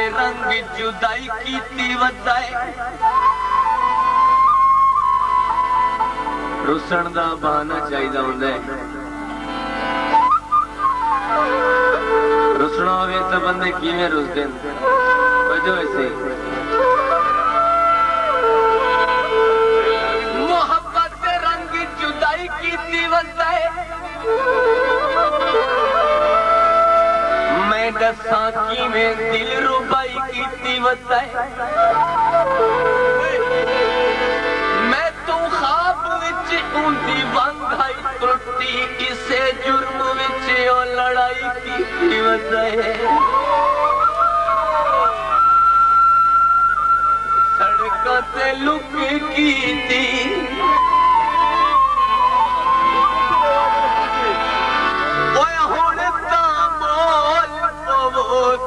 ते रंग जुदाई कीती वदाए रुसन दा बहाना चाहिदा हुंदा है रुसना होवे तो बंदे किवें रुसदे वजह ऐसे मोहब्बत ते रंग जुदाई कीती वदाए मैं दसा किवें दिल रुबाई कीती वदाए मैं तू ख्वाब विच उंदी वंधाई त्रुटी इसे जुर्म विच ओ लड़ाई कीती वदाए सड़कां ते लुक कीती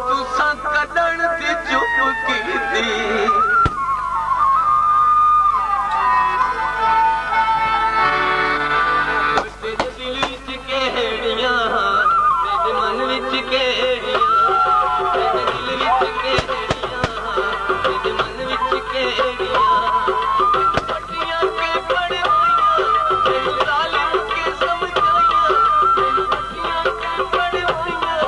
तुसा कदन दी चुप कीती तेरे दिल विच केहड़ियां तेरे मन विच केहड़ियां तेरे दिल विच केहड़ियां तेरे मन विच केहड़ियां पट्टियां के पड़े होइयां तेरे जालिम के समझाइयां पट्टियां के पड़े होइयां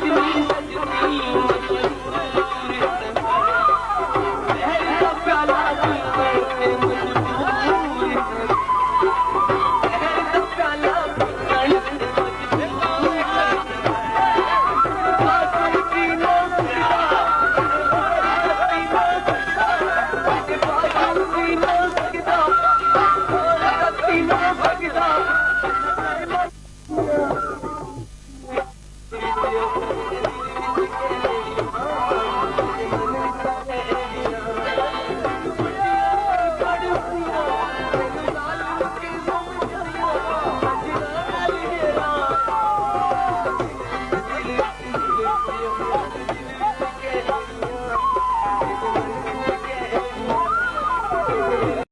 गजनी